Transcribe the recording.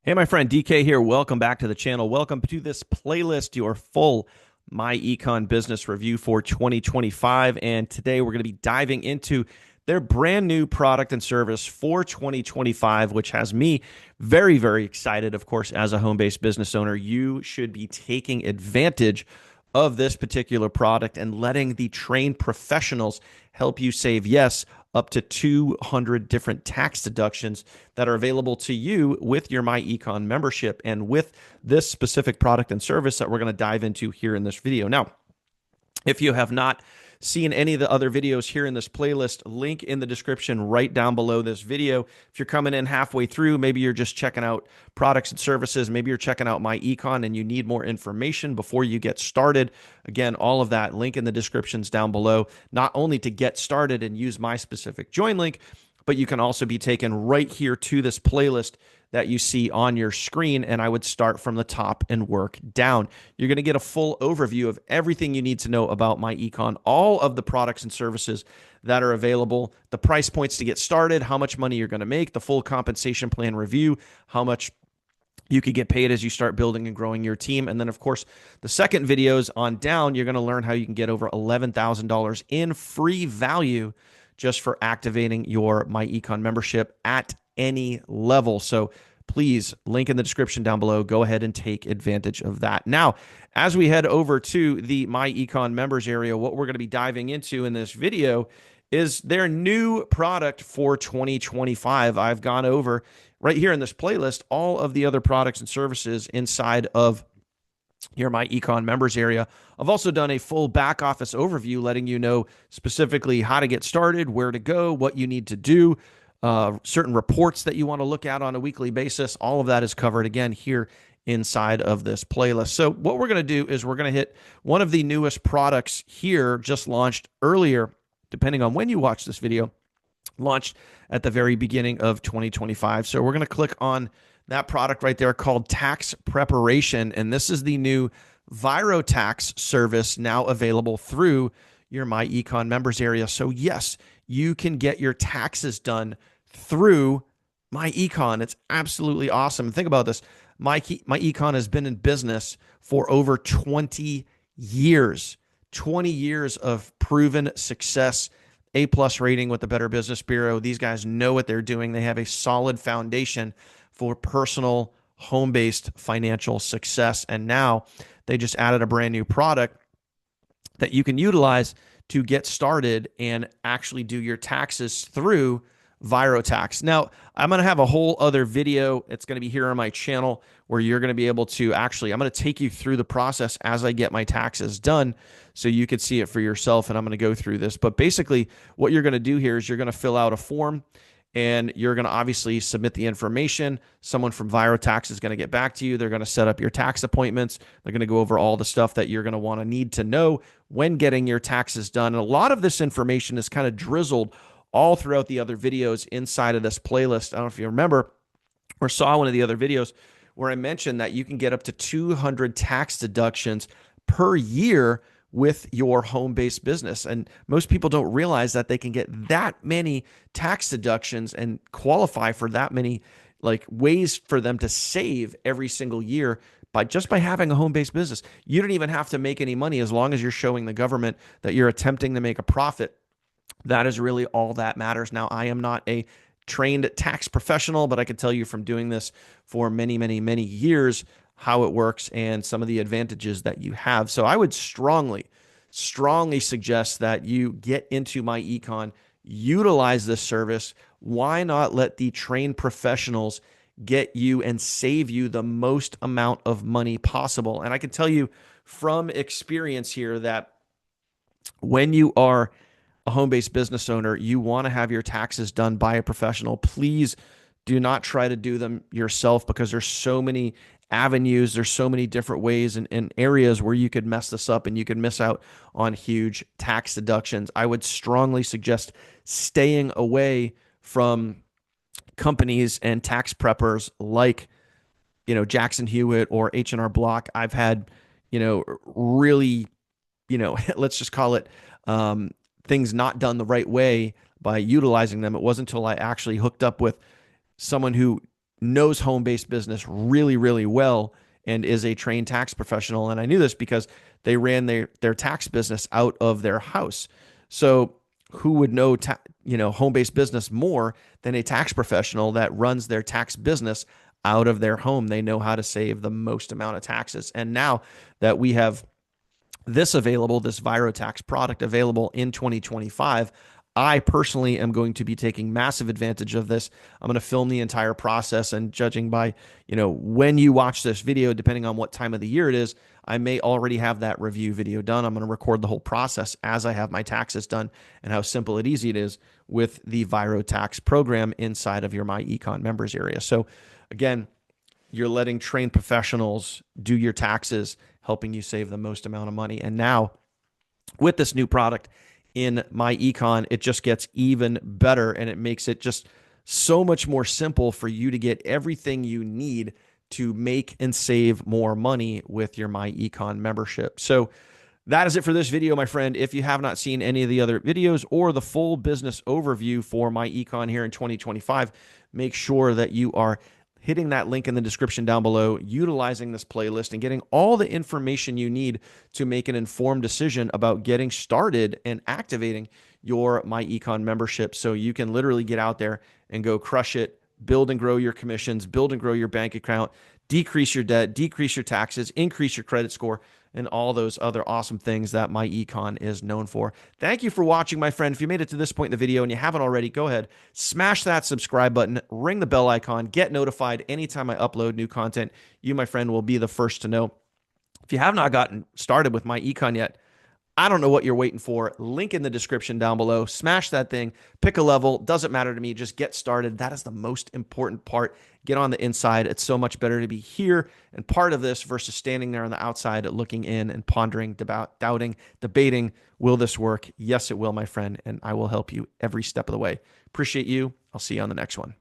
Hey, my friend DK here. Welcome back to the channel. Welcome to this playlist, your full myEcon business review for 2025. And today we're going to be diving into their brand new product and service for 2025, which has me very, very excited. Of course, as a home-based business owner, you should be taking advantage of this particular product and letting the trained professionals help you save, yes, up to 200 different tax deductions that are available to you with your myEcon membership and with this specific product and service that we're going to dive into here in this video. Now, if you have not seen any of the other videos here in this playlist, link in the description right down below this video. If you're coming in halfway through, maybe you're just checking out products and services, maybe you're checking out myEcon and you need more information before you get started. Again, all of that link in the descriptions down below, not only to get started and use my specific join link, but you can also be taken right here to this playlist that you see on your screen, and I would start from the top and work down. You're going to get a full overview of everything you need to know about myEcon, all of the products and services that are available, the price points to get started, how much money you're going to make, the full compensation plan review, how much you could get paid as you start building and growing your team. And then, of course, the second videos on down, you're going to learn how you can get over $11,000 in free value just for activating your myEcon membership at any level. So please, link in the description down below. Go ahead and take advantage of that. Now, as we head over to the myEcon members area, what we're going to be diving into in this video is their new product for 2025. I've gone over right here in this playlist all of the other products and services inside of your myEcon members area. I've also done a full back office overview letting you know specifically how to get started, where to go, what you need to do, certain reports that you want to look at on a weekly basis. All of that is covered again here inside of this playlist. So what we're going to do is we're going to hit one of the newest products here, just launched earlier, depending on when you watch this video, launched at the very beginning of 2025. So we're going to click on that product right there called tax preparation. And this is the new ViroTax service now available through your myEcon members area. So yes, you can get your taxes done through myEcon. It's absolutely awesome. Think about this. myEcon has been in business for over 20 years. 20 years of proven success, A+ rating with the Better Business Bureau. These guys know what they're doing. They have a solid foundation for personal home-based financial success. And now they just added a brand new product that you can utilize to get started and actually do your taxes through ViroTax. Now, I'm going to have a whole other video. It's going to be here on my channel where you're going to be able to actually, I'm going to take you through the process as I get my taxes done so you could see it for yourself. And I'm going to go through this. But basically, what you're going to do here is you're going to fill out a form and you're going to obviously submit the information. Someone from ViroTax is going to get back to you. They're going to set up your tax appointments. They're going to go over all the stuff that you're going to need to know when getting your taxes done. And a lot of this information is kind of drizzled all throughout the other videos inside of this playlist. I don't know if you remember or saw one of the other videos where I mentioned that you can get up to 200 tax deductions per year with your home-based business. And most people don't realize that they can get that many tax deductions and qualify for that many ways for them to save every single year by having a home-based business. You don't even have to make any money as long as you're showing the government that you're attempting to make a profit. That is really all that matters. Now, I am not a trained tax professional, but I can tell you from doing this for many, many, many years how it works and some of the advantages that you have. So I would strongly suggest that you get into myEcon, utilize this service. Why not let the trained professionals get you and save you the most amount of money possible? And I can tell you from experience here that when you are a home-based business owner, you want to have your taxes done by a professional. Please do not try to do them yourself because there's so many avenues, there's so many different ways and areas where you could mess this up and you could miss out on huge tax deductions. I would strongly suggest staying away from companies and tax preppers like, Jackson Hewitt or H&R Block. I've had, really, let's just call it things not done the right way by utilizing them. It wasn't until I actually hooked up with someone who knows home-based business really, really well and is a trained tax professional. And I knew this because they ran their tax business out of their house. So who would know home-based business more than a tax professional that runs their tax business out of their home? They know how to save the most amount of taxes. And now that we have this available, this ViroTax product available in 2025, I personally am going to be taking massive advantage of this. I'm going to film the entire process, and judging by, when you watch this video, depending on what time of the year it is, I may already have that review video done. I'm going to record the whole process as I have my taxes done and how simple and easy it is with the ViroTax program inside of your myEcon members area. So again, you're letting trained professionals do your taxes, helping you save the most amount of money. And now with this new product in myEcon, it just gets even better, and it makes it just so much more simple for you to get everything you need to make and save more money with your myEcon membership. So that is it for this video, my friend. If you have not seen any of the other videos or the full business overview for myEcon here in 2025, make sure that you are hitting that link in the description down below, utilizing this playlist, and getting all the information you need to make an informed decision about getting started and activating your myEcon membership so you can literally get out there and go crush it, build and grow your commissions, build and grow your bank account, decrease your debt, decrease your taxes, increase your credit score, and all those other awesome things that myEcon is known for. Thank you for watching, my friend. If you made it to this point in the video and you haven't already, go ahead, smash that subscribe button, ring the bell icon, get notified anytime I upload new content. You, my friend, will be the first to know. If you have not gotten started with myEcon yet, I don't know what you're waiting for. Link in the description down below. Smash that thing. Pick a level. Doesn't matter to me. Just get started. That is the most important part. Get on the inside. It's so much better to be here and part of this versus standing there on the outside looking in and pondering, doubting, debating. Will this work? Yes, it will, my friend. And I will help you every step of the way. Appreciate you. I'll see you on the next one.